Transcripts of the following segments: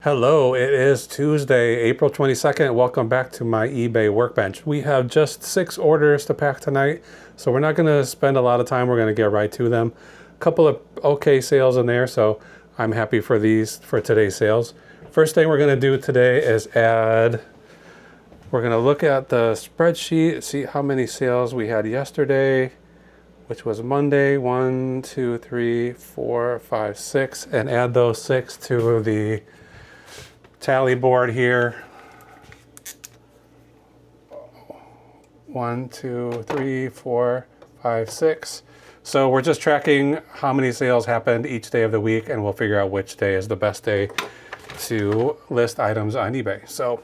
Hello, it is Tuesday, April 22nd. Welcome back to my eBay workbench. We have just 6 orders to pack tonight, so we're not going to spend a lot of time. We're going to get right to them. A couple of okay sales in there, so I'm happy for today's sales. First thing we're going to do today is we're going to look at the spreadsheet, see how many sales we had yesterday, which was Monday, 1, 2, 3, 4, 5, 6, and add those 6 to the tally board here. 1, 2, 3, 4, 5, 6. So we're just tracking how many sales happened each day of the week, and we'll figure out which day is the best day to list items on eBay. So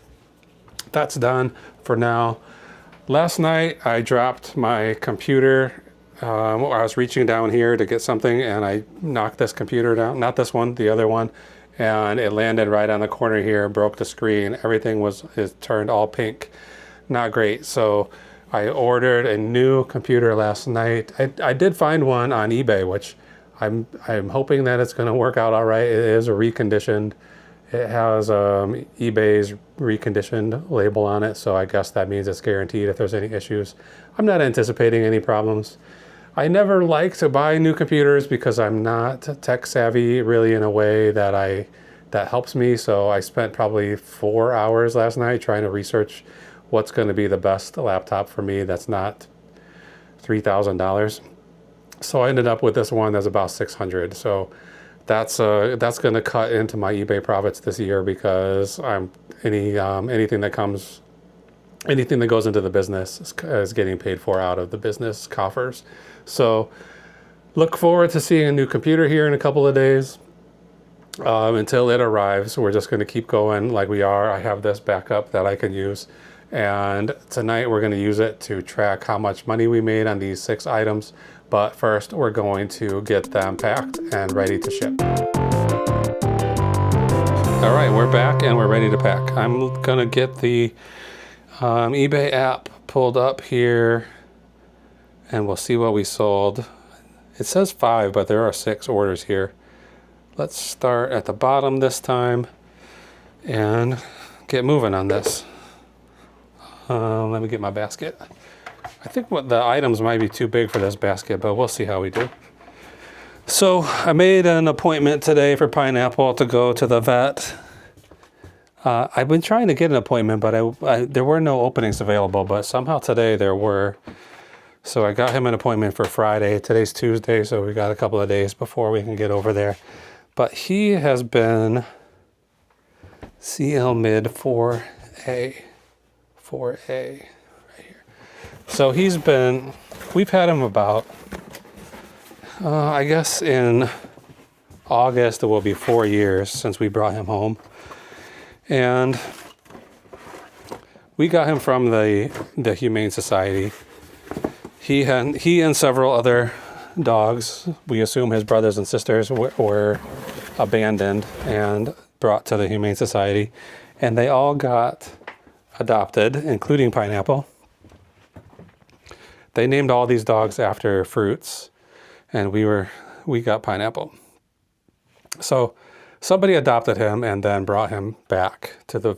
that's done for now. Last night I dropped my computer. I was reaching down here to get something and I knocked this computer down, not this one, the other one, and it landed right on the corner here, broke the screen. Everything is turned all pink. Not great. So I ordered a new computer last night. I did find one on eBay, which I'm hoping that it's going to work out all right. It is a reconditioned. It has eBay's reconditioned label on it, so I guess that means it's guaranteed if there's any issues. I'm not anticipating any problems. I never like to buy new computers because I'm not tech savvy really in a way that helps me. So I spent probably 4 hours last night trying to research what's going to be the best laptop for me that's not $3,000. So I ended up with this one that's about $600. So that's going to cut into my eBay profits this year because anything that goes into the business is getting paid for out of the business coffers. So look forward to seeing a new computer here in a couple of days. Until it arrives, we're just going to keep going like we are. I have this backup that I can use. And tonight we're going to use it to track how much money we made on these 6 items. But first, we're going to get them packed and ready to ship. All right, we're back and we're ready to pack. I'm going to get the eBay app pulled up here and we'll see what we sold. It says 5, but there are 6 orders here. Let's start at the bottom this time and get moving on this. Let me get my basket. I think the items might be too big for this basket, but we'll see how we do. So I made an appointment today for Pineapple to go to the vet. I've been trying to get an appointment, but there were no openings available, but somehow today there were. So I got him an appointment for Friday. Today's Tuesday, so we got a couple of days before we can get over there. But he has been CL mid 4A right here. So we've had him about, I guess in August it will be 4 years since we brought him home. And we got him from the Humane Society. He and several other dogs, we assume his brothers and sisters, were abandoned and brought to the Humane Society. And they all got adopted, including Pineapple. They named all these dogs after fruits, and we got Pineapple. So somebody adopted him and then brought him back to the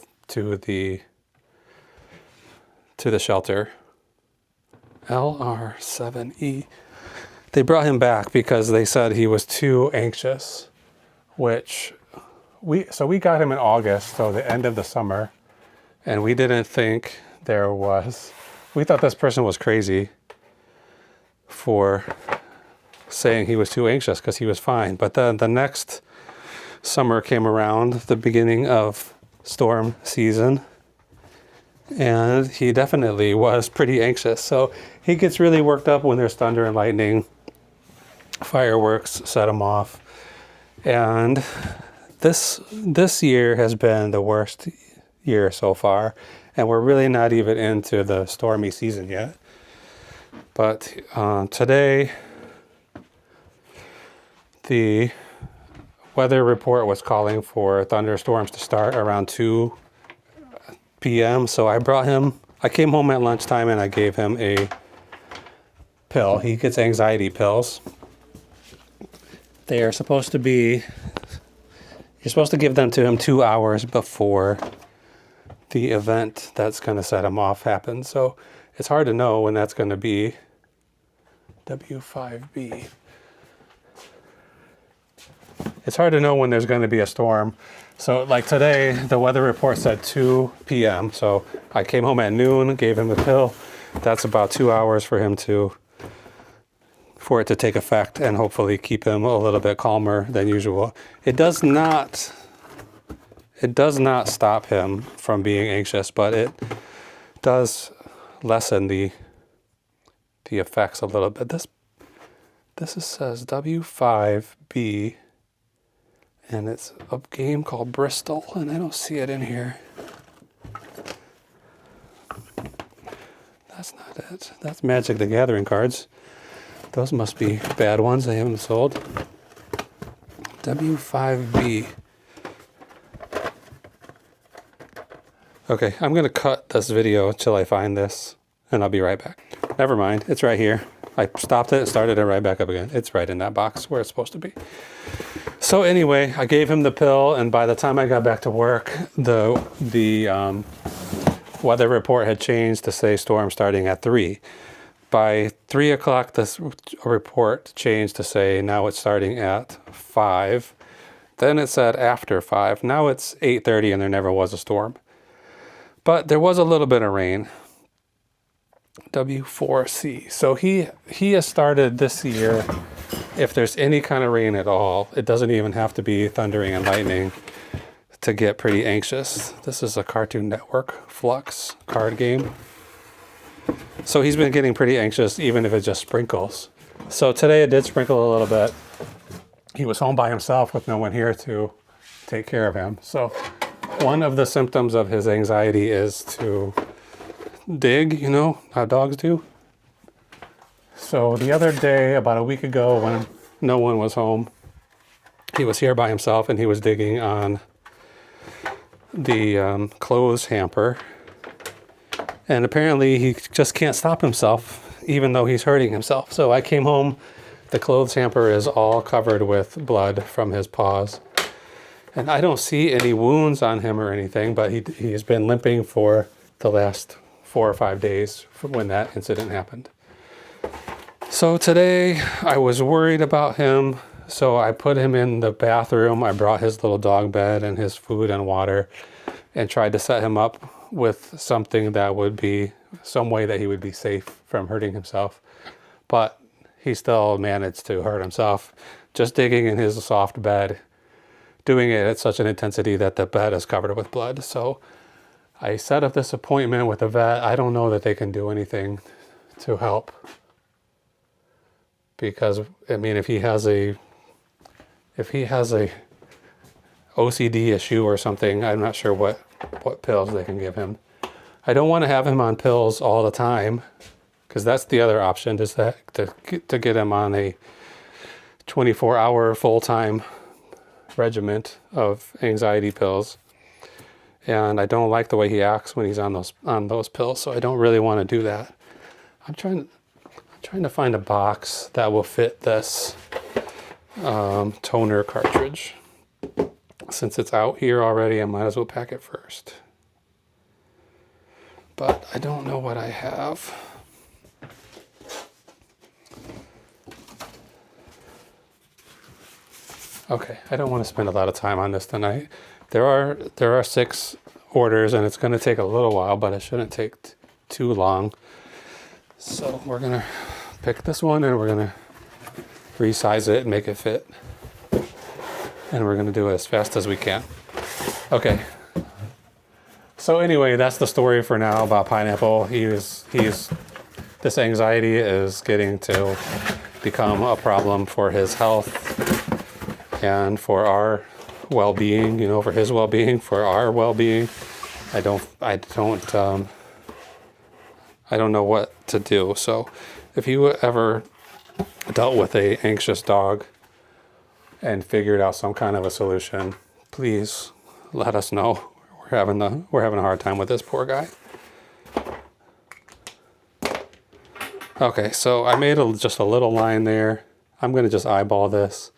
shelter. LR7E. They brought him back because they said he was too anxious, which we got him in August, so the end of the summer, and we didn't think we thought this person was crazy for saying he was too anxious because he was fine. But then the next summer came around, the beginning of storm season, and he definitely was pretty anxious. So he gets really worked up when there's thunder and lightning. Fireworks set him off. And this year has been the worst year so far. And we're really not even into the stormy season yet. But today, the weather report was calling for thunderstorms to start around 2 p.m. So I came home at lunchtime and I gave him a pill. He gets anxiety pills. They are supposed to be You're supposed to give them to him 2 hours before the event that's going to set him off happens. So it's hard to know when that's going to be. W5B. It's hard to know when there's going to be a storm. So like today, the weather report said 2 p.m. So I came home at noon, gave him a pill. That's about 2 hours for it to take effect and hopefully keep him a little bit calmer than usual. It does not stop him from being anxious, but it does lessen the effects a little bit. This says W5B, and it's a game called Bristol, and I don't see it in here. That's not it. That's Magic the Gathering cards. Those must be bad ones. They haven't sold. W5B. Okay, I'm going to cut this video until I find this, and I'll be right back. Never mind. It's right here. I stopped it and started it right back up again. It's right in that box where it's supposed to be. So anyway, I gave him the pill, and by the time I got back to work, the weather report had changed to say storm starting at 3. By 3 o'clock, this report changed to say now it's starting at 5. Then it said after 5. Now it's 8:30 and there never was a storm. But there was a little bit of rain. W4C. So he has started this year, if there's any kind of rain at all, it doesn't even have to be thundering and lightning, to get pretty anxious. This is a Cartoon Network Flux card game. So he's been getting pretty anxious even if it just sprinkles. So today it did sprinkle a little bit. He was home by himself with no one here to take care of him. So one of the symptoms of his anxiety is to dig, you know, how dogs do. So the other day, about a week ago, when no one was home, he was here by himself and he was digging on the clothes hamper. And apparently he just can't stop himself, even though he's hurting himself. So I came home, the clothes hamper is all covered with blood from his paws. And I don't see any wounds on him or anything, but he's been limping for the last 4 or 5 days from when that incident happened. So today I was worried about him, so I put him in the bathroom. I brought his little dog bed and his food and water and tried to set him up with something that would be some way that he would be safe from hurting himself. But he still managed to hurt himself just digging in his soft bed, doing it at such an intensity that the bed is covered with blood. So I set up this appointment with a vet. I don't know that they can do anything to help. Because, I mean, if he has a OCD issue or something, I'm not sure what pills they can give him. I don't want to have him on pills all the time, because that's the other option, is that to get him on a 24-hour full-time regiment of anxiety pills. And I don't like the way he acts when he's on those pills, so I don't really want to do that. I'm trying to find a box that will fit this toner cartridge. Since it's out here already, I might as well pack it first. But I don't know what I have. Okay, I don't want to spend a lot of time on this tonight. There are 6 orders, and it's going to take a little while, but it shouldn't take too long. So we're going to pick this one, and we're going to resize it and make it fit. And we're going to do it as fast as we can. Okay. So anyway, that's the story for now about Pineapple. This anxiety is getting to become a problem for his health and for our well-being, you know, for his well-being, for our well-being. I don't know what to do. So if you ever dealt with an anxious dog and figured out some kind of a solution, please let us know. We're having a hard time with this poor guy. Okay, so I made just a little line there. I'm going to just eyeball this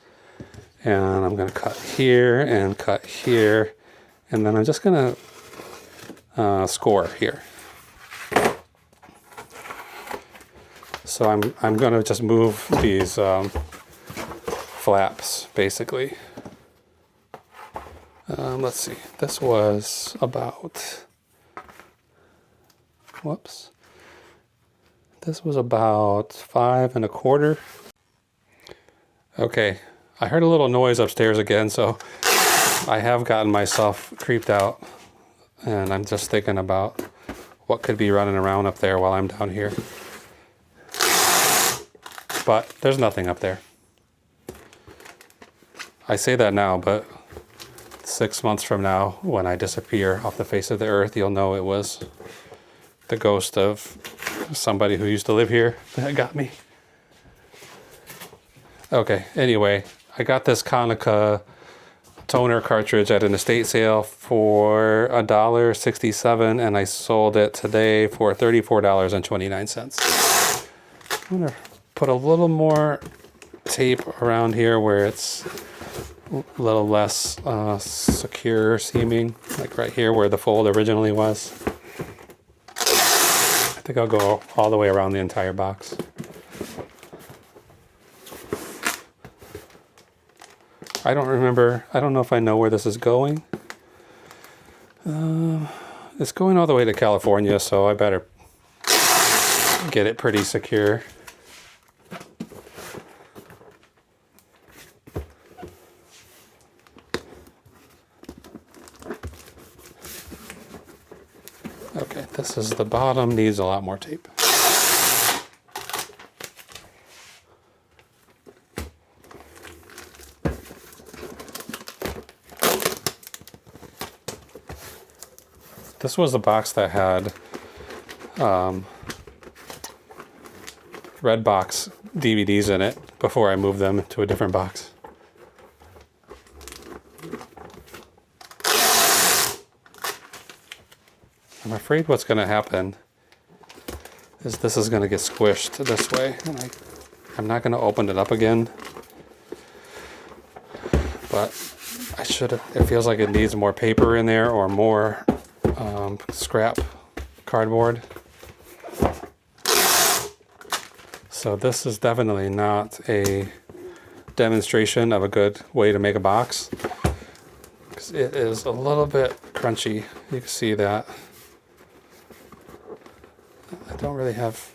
And I'm going to cut here and cut here. And then I'm just going to score here. So I'm going to just move these flaps, basically. Let's see. This was about... Whoops. This was about 5 1/4. Okay, I heard a little noise upstairs again, so I have gotten myself creeped out. And I'm just thinking about what could be running around up there while I'm down here. But there's nothing up there. I say that now, but 6 months from now, when I disappear off the face of the earth, you'll know it was the ghost of somebody who used to live here that got me. Okay, anyway, I got this Konica toner cartridge at an estate sale for $1.67, and I sold it today for $34.29. I'm gonna put a little more tape around here where it's a little less secure seeming, like right here where the fold originally was. I think I'll go all the way around the entire box. I don't know if I know where this is going. It's going all the way to California, so I better get it pretty secure. Okay, this is the bottom, needs a lot more tape. This was the box that had Redbox DVDs in it before I moved them to a different box. I'm afraid what's going to happen is this is going to get squished this way, and I'm not going to open it up again, but I should. It feels like it needs more paper in there or more scrap cardboard. So this is definitely not a demonstration of a good way to make a box, because it is a little bit crunchy. You can see that. I don't really have...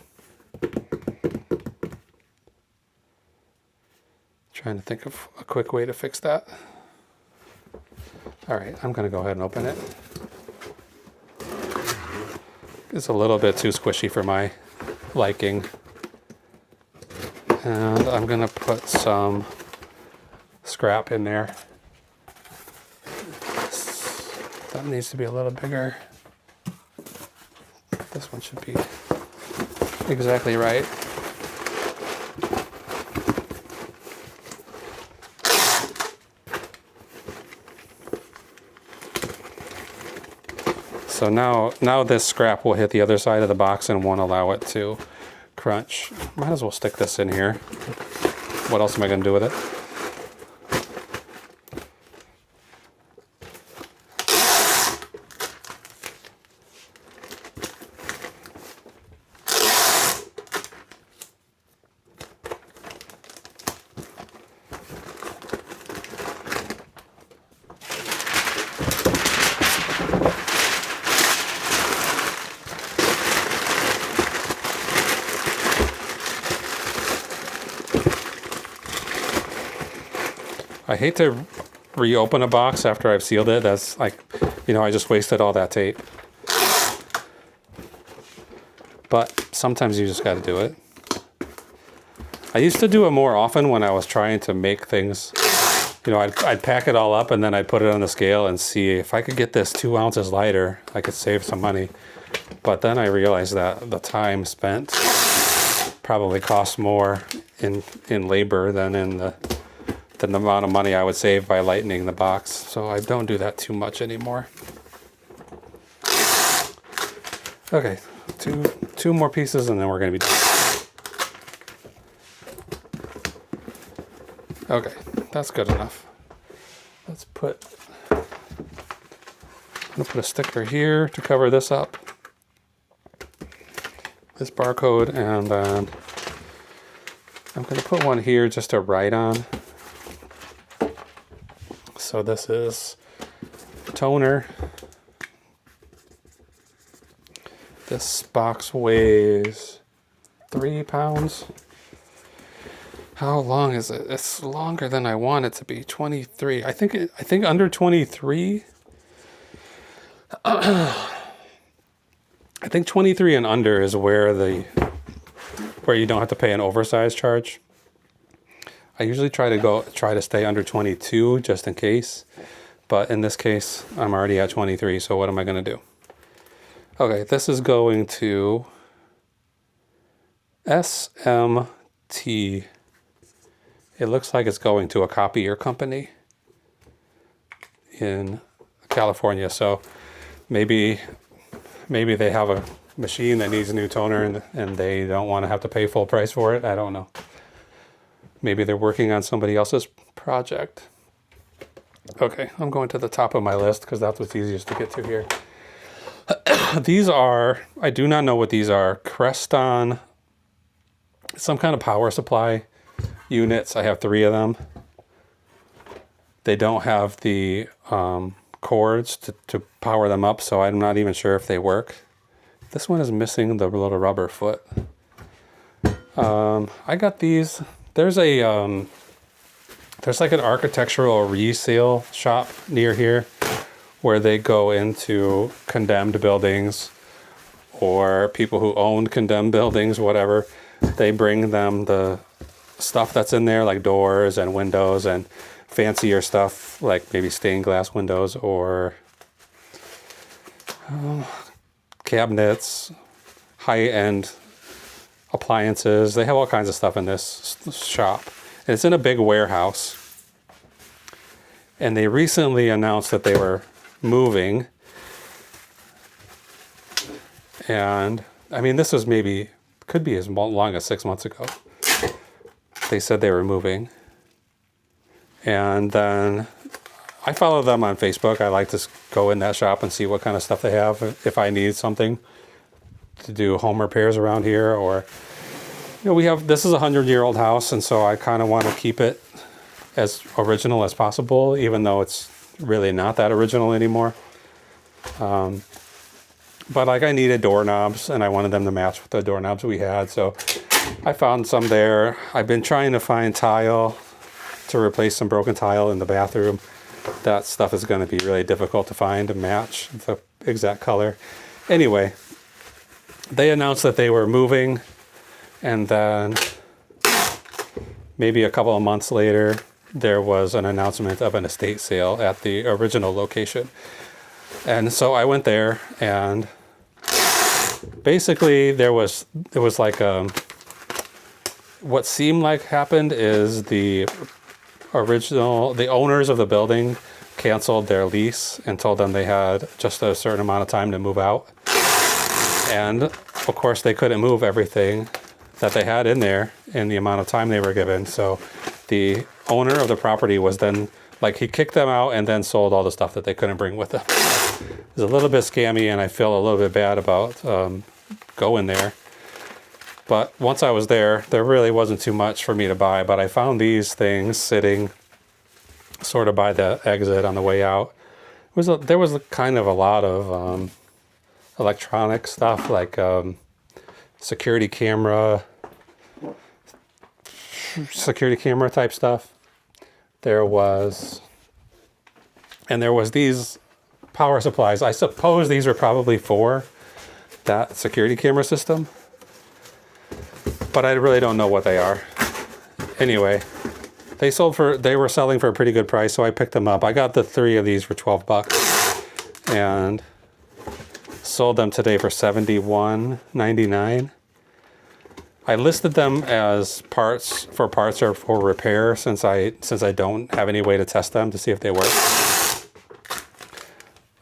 Trying to think of a quick way to fix that. All right, I'm going to go ahead and open it. It's a little bit too squishy for my liking. And I'm going to put some scrap in there. That needs to be a little bigger. This one should be exactly right. So now this scrap will hit the other side of the box and won't allow it to crunch. Might as well stick this in here. What else am I going to do with it? I hate to reopen a box after I've sealed it. That's like, I just wasted all that tape. But sometimes you just got to do it. I used to do it more often when I was trying to make things. I'd pack it all up and then I'd put it on the scale and see if I could get this 2 ounces lighter, I could save some money. But then I realized that the time spent probably costs more in labor than in the amount of money I would save by lightening the box. So I don't do that too much anymore. Okay, two more pieces and then we're going to be done. Okay, that's good enough. I'm gonna put a sticker here to cover this up. This barcode, and then I'm gonna put one here just to write on. So this is toner. This box weighs 3 pounds. How long is it? It's longer than I want it to be. 23. I think under 23. I think 23 and under is where you don't have to pay an oversized charge. I usually try to stay under 22 just in case, but in this case I'm already at 23, so what am I going to do? Okay, this is going to SMT. It looks like it's going to a copier company in California, so maybe they have a machine that needs a new toner and they don't want to have to pay full price for it. I don't know. Maybe they're working on somebody else's project. Okay, I'm going to the top of my list because that's what's easiest to get to here. These are, I do not know what these are. Creston, some kind of power supply units. I have 3 of them. They don't have the cords to power them up, so I'm not even sure if they work. This one is missing the little rubber foot. I got these. There's like an architectural resale shop near here where they go into condemned buildings or people who own condemned buildings, whatever. They bring them the stuff that's in there, like doors and windows and fancier stuff, like maybe stained glass windows or cabinets, high-end appliances. They have all kinds of stuff in this shop. And it's in a big warehouse. And they recently announced that they were moving. And I mean, this was could be as long as 6 months ago. They said they were moving. And then I follow them on Facebook. I like to go in that shop and see what kind of stuff they have. If I need something to do home repairs around here, or, this is a 100-year-old house. And so I kind of want to keep it as original as possible, even though it's really not that original anymore. But like I needed doorknobs and I wanted them to match with the doorknobs we had. So I found some there. I've been trying to find tile to replace some broken tile in the bathroom. That stuff is going to be really difficult to find to match the exact color. Anyway, they announced that they were moving, and then maybe a couple of months later, there was an announcement of an estate sale at the original location. And so I went there, and basically it was like what seemed like happened is the owners of the building canceled their lease and told them they had just a certain amount of time to move out. And of course they couldn't move everything that they had in there in the amount of time they were given. So the owner of the property was then, he kicked them out and then sold all the stuff that they couldn't bring with them. It was a little bit scammy, and I feel a little bit bad about going there. But once I was there really wasn't too much for me to buy, but I found these things sitting sort of by the exit on the way out. There was kind of a lot of electronic stuff, like security camera type stuff. There was these power supplies. I suppose these were probably for that security camera system, but I really don't know what they are. Anyway, they were selling for a pretty good price, so I picked them up. I got the 3 of these for $12 and sold them today for $71.99. I listed them as parts or for repair since I don't have any way to test them to see if they work.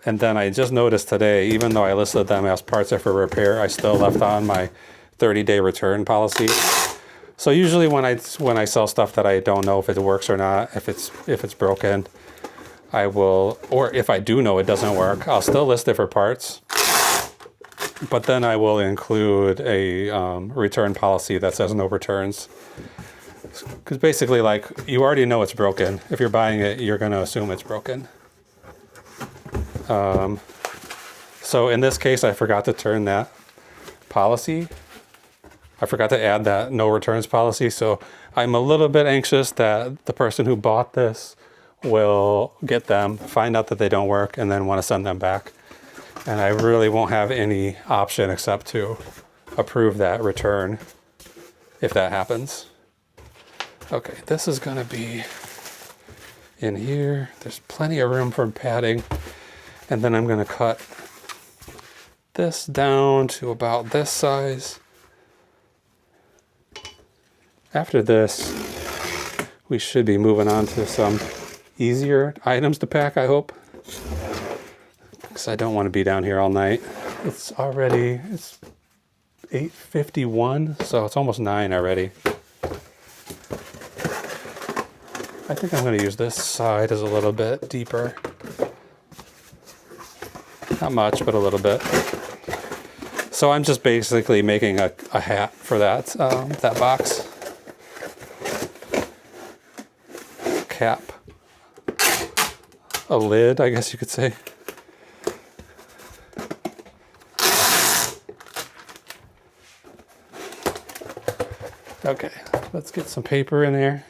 And then I just noticed today, even though I listed them as parts or for repair, I still left on my 30-day return policy, So usually when I sell stuff that I don't know if it works or not, if it's broken, I will, or if I do know it doesn't work, I'll still list it for parts. But then I will include a return policy that says no returns. Because basically, like, you already know it's broken. If you're buying it, you're going to assume it's broken. So in this case, I forgot to turn that policy. I forgot to add that no returns policy. So I'm a little bit anxious that the person who bought this will get them, find out that they don't work, and then want to send them back. And I really won't have any option except to approve that return if that happens. Okay, this is going to be in here. There's plenty of room for padding. And then I'm going to cut this down to about this size. After this, we should be moving on to some easier items to pack, I hope. Because I don't want to be down here all night. It's 8:51, so it's almost 9 already. I think I'm going to use this side as a little bit deeper. Not much, but a little bit. So I'm just basically making a hat for that box. Cap. A lid, I guess you could say. Okay, let's get some paper in there.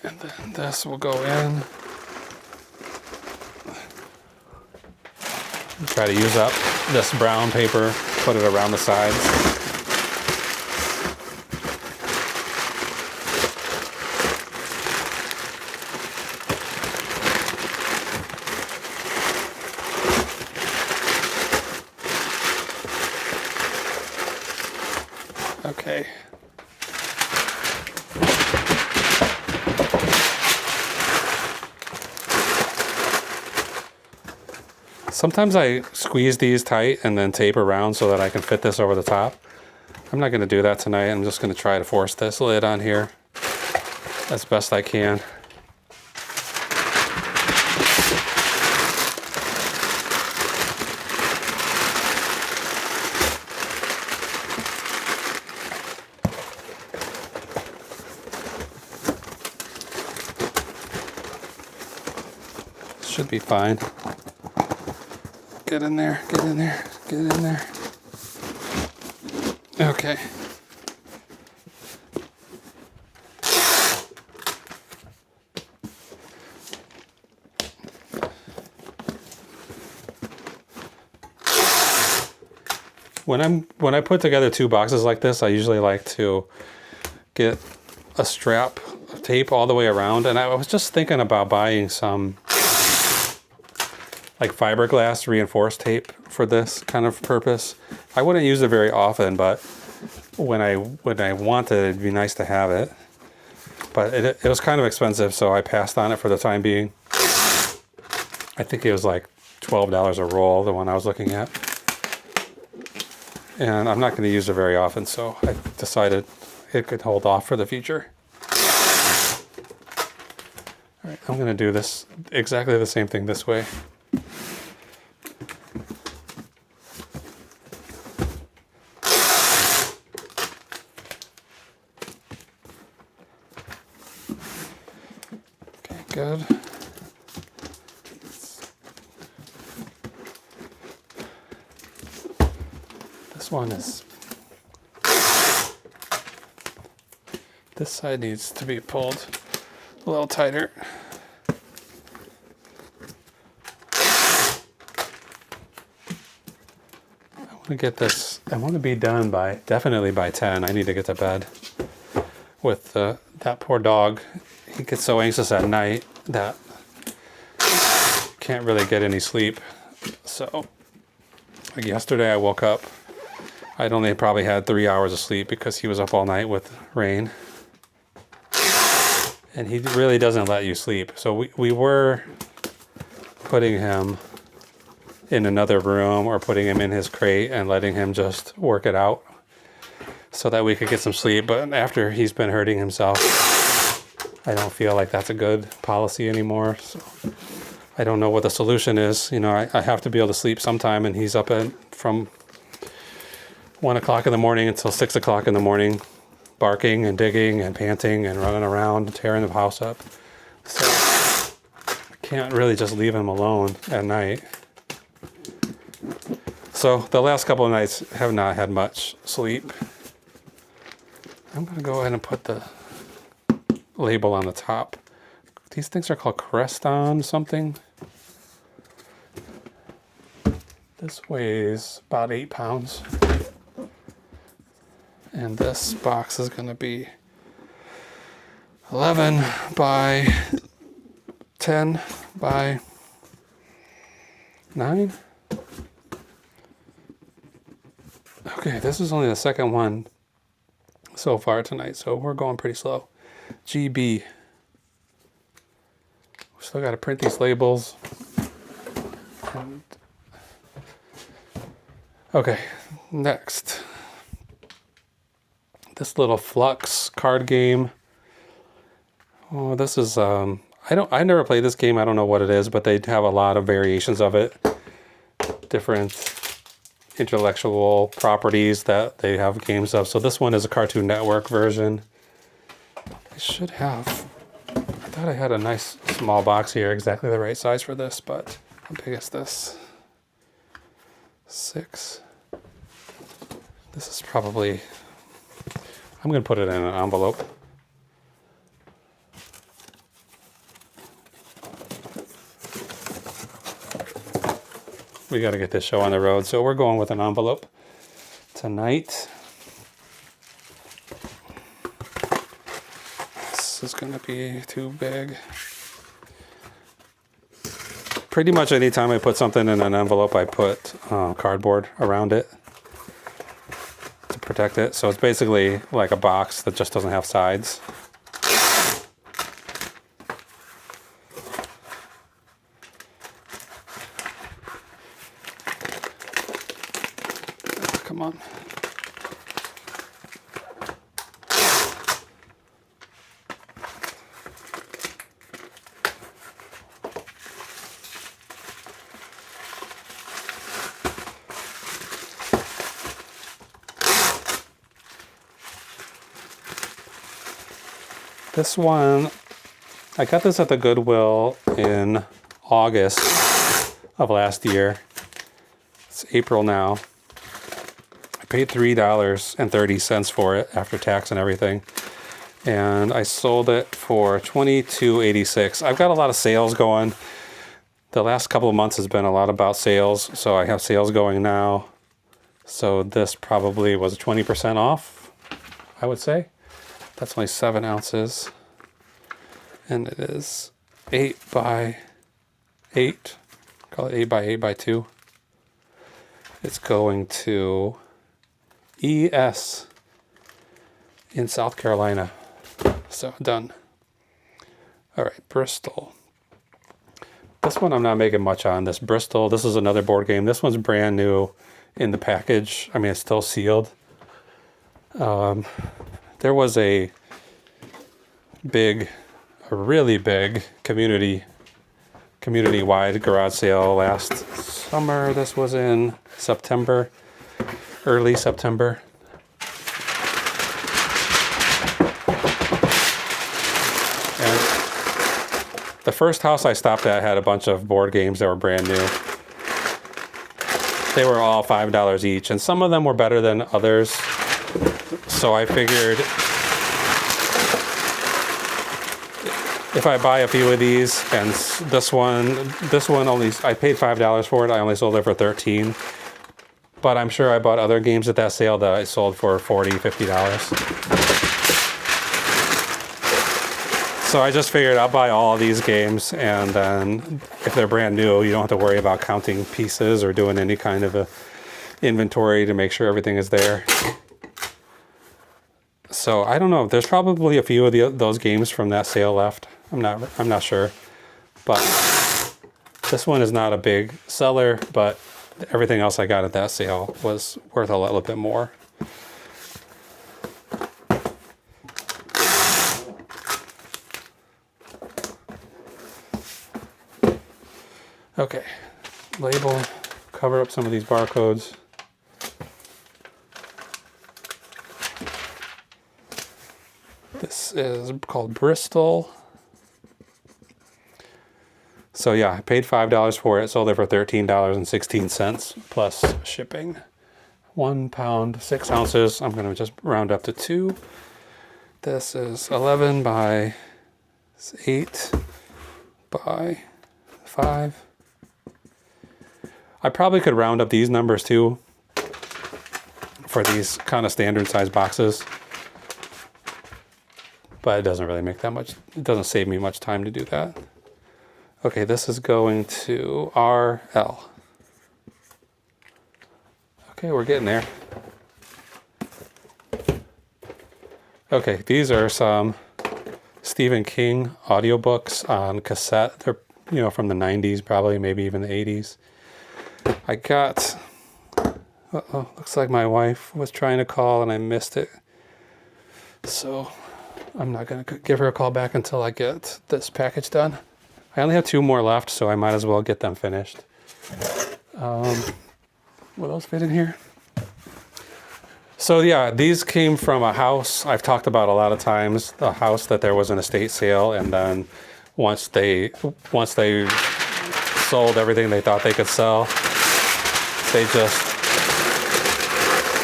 And then this will go in. Try to use up this brown paper, put it around the sides. Okay. Sometimes I squeeze these tight and then tape around so that I can fit this over the top. I'm not going to do that tonight. I'm just going to try to force this lid on here as best I can. Should be fine. Get in there, get in there, get in there. Okay. When I put together two boxes like this, I usually like to get a strap of tape all the way around, and I was just thinking about buying some like fiberglass reinforced tape for this kind of purpose. I wouldn't use it very often, but when I want it, it'd be nice to have it. But it was kind of expensive, so I passed on it for the time being. I think it was like $12 a roll, the one I was looking at. And I'm not going to use it very often, so I decided it could hold off for the future. All right, I'm going to do this exactly the same thing this way. Good. This one is, this side needs to be pulled a little tighter. I want to get this, I want to be done by, definitely by 10. I need to get to bed with that poor dog. He gets so anxious at night that can't really get any sleep. So like yesterday I woke up I'd only probably had 3 hours of sleep because he was up all night with rain. And he really doesn't let you sleep. So we were putting him in another room or putting him in his crate and letting him just work it out so that we could get some sleep. But after he's been hurting himself, I don't feel like that's a good policy anymore. So I don't know what the solution is. You know, I have to be able to sleep sometime, and he's up from 1 o'clock in the morning until 6 o'clock in the morning, barking and digging and panting and running around, tearing the house up. So I can't really just leave him alone at night. So the last couple of nights have not had much sleep. I'm going to go ahead and put the label on the top. These things are called Creston something. This weighs about 8 pounds. And this box is going to be 11 by 10 by 9. Okay, this is only the second one so far tonight, so we're going pretty slow. GB. We still got to print these labels. And okay, next. This little Flux card game. Oh, this is I never played this game. I don't know what it is, but they have a lot of variations of it. Different intellectual properties that they have games of. So this one is a Cartoon Network version. I should have. I thought I had a nice small box here, exactly the right size for this, but how big is this? 6. This is probably. I'm going to put it in an envelope. We got to get this show on the road, so we're going with an envelope tonight. This is going to be too big. Pretty much anytime I put something in an envelope, I put cardboard around it to protect it. So it's basically like a box that just doesn't have sides. Come on. This one, I got this at the Goodwill in August of last year. It's April now. I paid $3.30 for it after tax and everything. And I sold it for $22.86. I've got a lot of sales going. The last couple of months has been a lot about sales, so I have sales going now. So this probably was 20% off, I would say. That's only 7 ounces. And it is 8 by 8. Call it 8 by 8 by 2. It's going to ES in South Carolina. So done. All right, Bristol. This one I'm not making much on. This Bristol, this is another board game. This one's brand new in the package. I mean, it's still sealed. There was a really big community-wide garage sale last summer. This was in September, early September. And the first house I stopped at had a bunch of board games that were brand new. They were all $5 each, and some of them were better than others. So I figured if I buy a few of these, and this one only, I paid $5 for it. I only sold it for $13. But I'm sure I bought other games at that sale that I sold for $40, $50. So I just figured I'll buy all of these games, and then if they're brand new, you don't have to worry about counting pieces or doing any kind of inventory to make sure everything is there. So I don't know. There's probably a few of those games from that sale left. I'm not sure, but this one is not a big seller. But everything else I got at that sale was worth a little bit more. Okay, label, cover up some of these barcodes. This is called Bristol. So yeah, I paid $5 for it, sold it for $13.16 plus shipping. 1 pound, 6 ounces. I'm gonna just round up to 2. This is 11 by 8 by 5. I probably could round up these numbers too for these kind of standard size boxes, but it doesn't really make that much, it doesn't save me much time to do that. Okay, this is going to RL. Okay, we're getting there. Okay, these are some Stephen King audiobooks on cassette. They're, you know, from the 90s, probably, maybe even the 80s. I got, looks like my wife was trying to call and I missed it. So I'm not going to give her a call back until I get this package done. I only have 2 more left, so I might as well get them finished. Will those fit in here? So yeah, these came from a house I've talked about a lot of times, the house that there was an estate sale, and then once they sold everything they thought they could sell, they just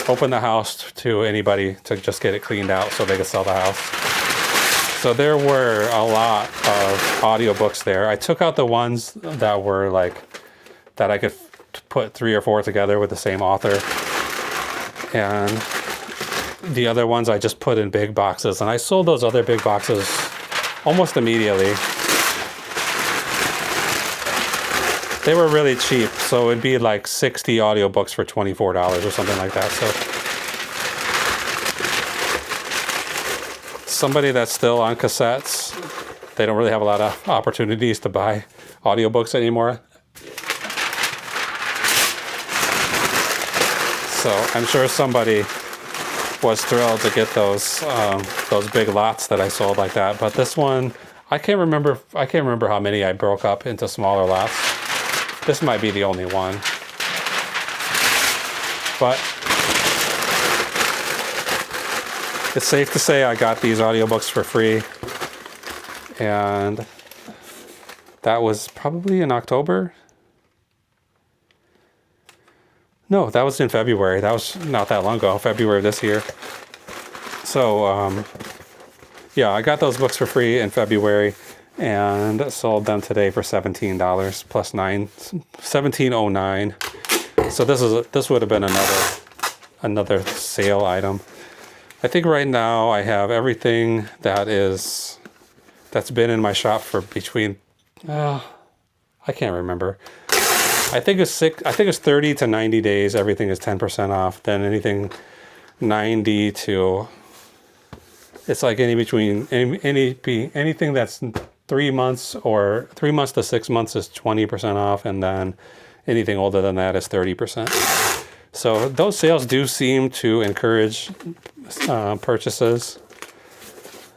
opened the house to anybody to just get it cleaned out so they could sell the house. So there were a lot of audiobooks there. I took out the ones that were like, that I could put 3 or 4 together with the same author. And the other ones I just put in big boxes. And I sold those other big boxes almost immediately. They were really cheap, so it'd be like 60 audiobooks for $24 or something like that. So somebody that's still on cassettes, they don't really have a lot of opportunities to buy audiobooks anymore. So I'm sure somebody was thrilled to get those big lots that I sold like that. But this one, I can't remember how many I broke up into smaller lots. This might be the only one. But it's safe to say I got these audiobooks for free. And that was probably in October. No, that was in February. That was not that long ago, February of this year. So, yeah, I got those books for free in February and sold them today for $17 plus 9, $17.09. So this would have been another sale item. I think right now I have everything that's been in my shop for between, I can't remember. I think it's 30 to 90 days. Everything is 10% off. Then anything 90 to, it's like anything that's 3 months or 3 months to 6 months is 20% off, and then anything older than that is 30%. So those sales do seem to encourage purchases.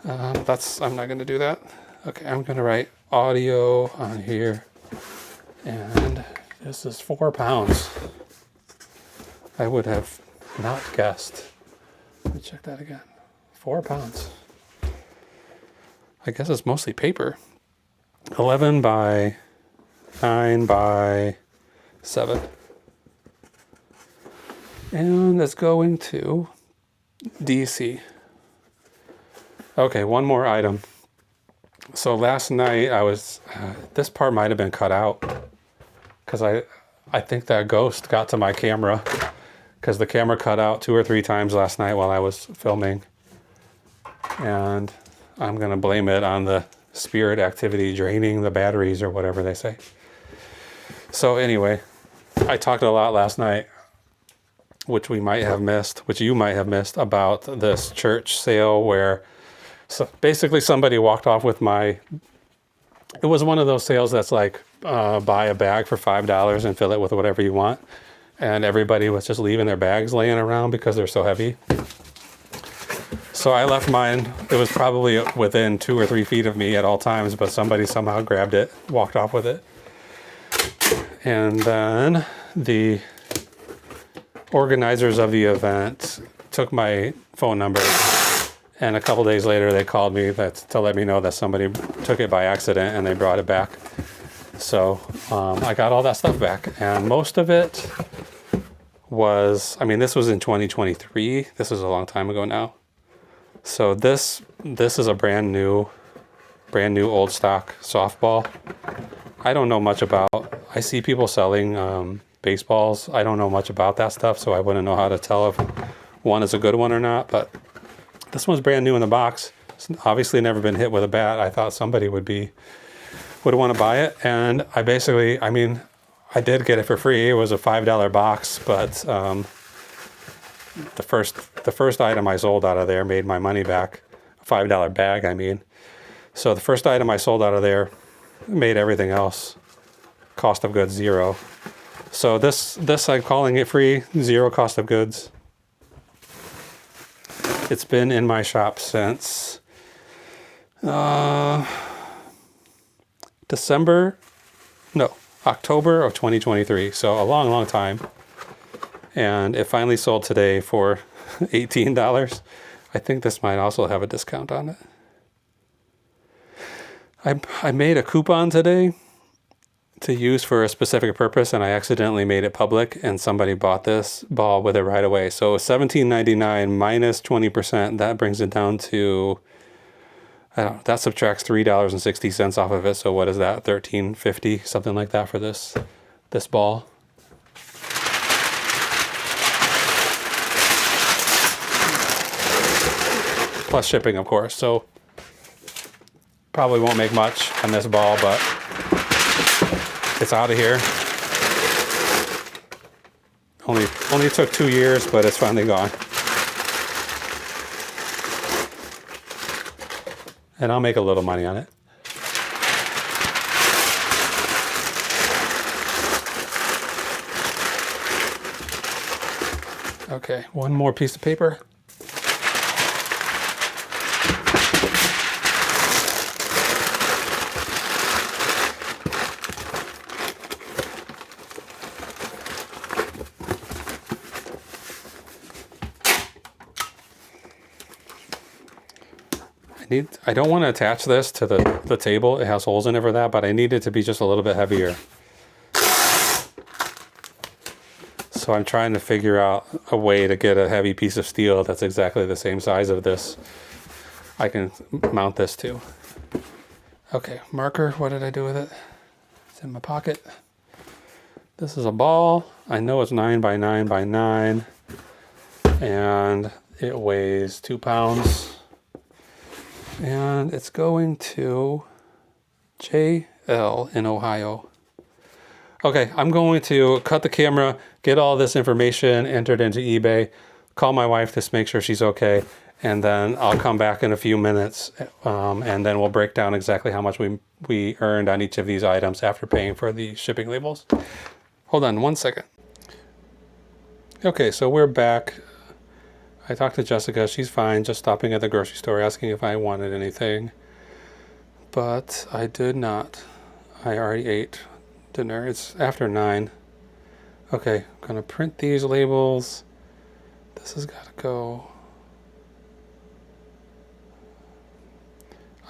I'm not going to do that. Okay, I'm going to write audio on here, and this is 4 pounds. I would have not guessed. Let me check that again. 4 pounds. I guess it's mostly paper. 11 by 9 by 7. And it's going to DC. Okay, one more item. So last night I was, this part might have been cut out because I think that ghost got to my camera because the camera cut out 2 or 3 times last night while I was filming. And I'm going to blame it on the spirit activity draining the batteries or whatever they say. So anyway, I talked a lot last night which we might have missed, which you might have missed, about this church sale where basically somebody walked off with it was one of those sales that's like buy a bag for $5 and fill it with whatever you want. And everybody was just leaving their bags laying around because they're so heavy. So I left mine. It was probably within 2 or 3 feet of me at all times, but somebody somehow grabbed it, walked off with it. And then the organizers of the event took my phone number, and a couple days later they called me to let me know that somebody took it by accident and they brought it back. So I got all that stuff back, and most of it was, I mean, this was in 2023. This is a long time ago now. So this is a brand new old stock softball. I don't know much about, I see people selling baseballs. I don't know much about that stuff, so I wouldn't know how to tell if one is a good one or not, but this one's brand new in the box. It's obviously never been hit with a bat. I thought somebody would want to buy it, and I did get it for free. It was a $5 box, but the first item I sold out of there made my money back. A $5 bag, I mean. So the first item I sold out of there made everything else cost of goods $0. So this I'm calling it free, $0 cost of goods. It's been in my shop since October of 2023. So a long time. And it finally sold today for $18. I think this might also have a discount on it. I made a coupon today to use for a specific purpose, and I accidentally made it public, and somebody bought this ball with it right away. So $17.99 minus 20%, that brings it down to, that subtracts $3.60 off of it. So what is that? $13.50, something like that for this ball. Plus shipping, of course. So probably won't make much on this ball, but it's out of here. Only took 2 years, but it's finally gone. And I'll make a little money on it. Okay, one more piece of paper. I don't want to attach this to the table. It has holes in it for that, but I need it to be just a little bit heavier. So I'm trying to figure out a way to get a heavy piece of steel that's exactly the same size of this I can mount this to. Okay, marker, what did I do with it? It's in my pocket. This is a ball. I know it's 9 by 9 by 9, and it weighs 2 pounds. And it's going to JL in Ohio. Okay, I'm going to cut the camera, get all this information entered into eBay, call my wife to make sure she's okay, and then I'll come back in a few minutes, and then we'll break down exactly how much we earned on each of these items after paying for the shipping labels. Hold on 1 second. Okay, so we're back. I talked to Jessica. She's fine, just stopping at the grocery store asking if I wanted anything. But I did not. I already ate dinner. It's after 9. Okay, I'm going to print these labels. This has got to go.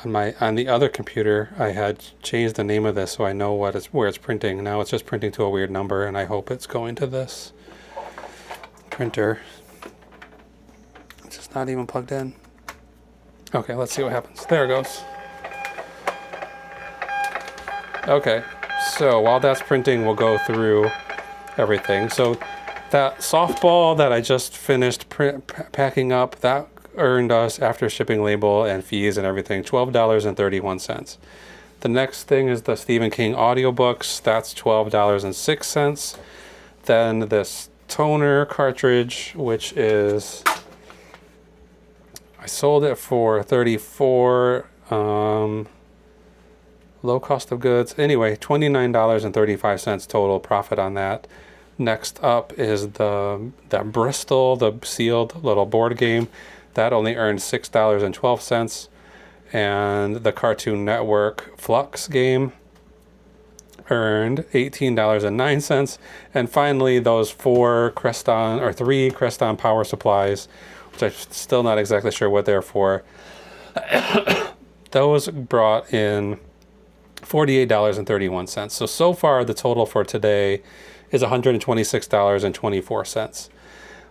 On the other computer, I had changed the name of this so I know where it's printing. Now it's just printing to a weird number, and I hope it's going to this printer. Not even plugged in. Okay, let's see what happens. There it goes. Okay, so while that's printing, we'll go through everything. So that softball that I just finished packing up, that earned us, after shipping label and fees and everything, $12.31. The next thing is the Stephen King audiobooks. That's $12.06. Then this toner cartridge, which is, I sold it for $34, low cost of goods. Anyway, $29.35 total profit on that. Next up is the Bristol, the sealed little board game. That only earned $6.12. And the Cartoon Network Flux game earned $18.09. And finally, those three Creston power supplies, which I'm still not exactly sure what they're for. Those brought in $48.31. So far the total for today is $126.24.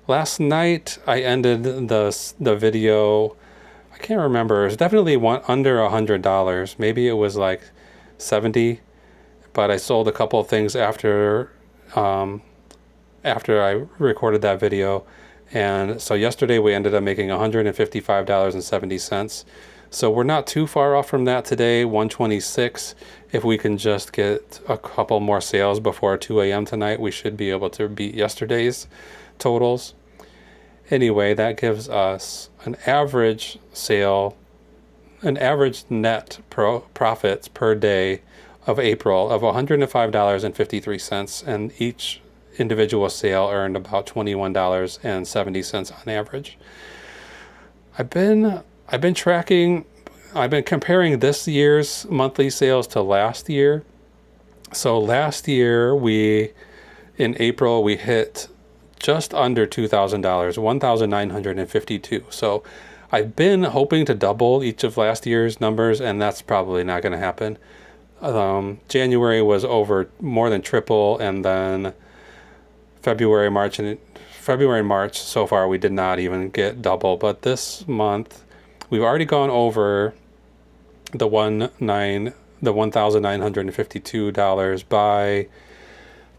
Last night I ended the video, I can't remember, it was definitely under $100. Maybe it was like 70, but I sold a couple of things after I recorded that video. And so yesterday we ended up making $155.70. So we're not too far off from that today, 126. If we can just get a couple more sales before 2 a.m. tonight, we should be able to beat yesterday's totals. Anyway, that gives us an average net profits per day of April of $105.53, and each individual sale earned about $21.70 on average. I've been comparing this year's monthly sales to last year. So last year in April we hit just under $2,000, $1,952. So I've been hoping to double each of last year's numbers, and that's probably not going to happen. January was over more than triple, and then February and March so far we did not even get double. But this month we've already gone over the $1,952 by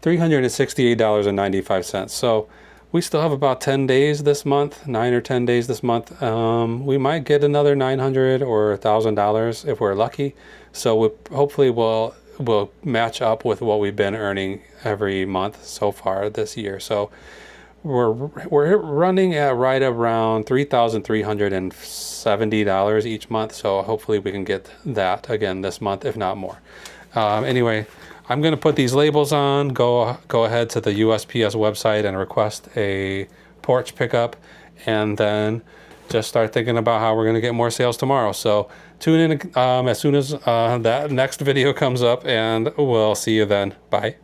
$368.95. So we still have about 10 days this month, 9 or 10 days this month. We might get another $900 or $1,000 if we're lucky. So hopefully we'll match up with what we've been earning every month so far this year. So we're running at right around $3,370 each month. So hopefully we can get that again this month, if not more. Anyway, I'm going to put these labels on, go ahead to the USPS website and request a porch pickup, and then just start thinking about how we're going to get more sales tomorrow. So tune in as soon as that next video comes up, and we'll see you then. Bye.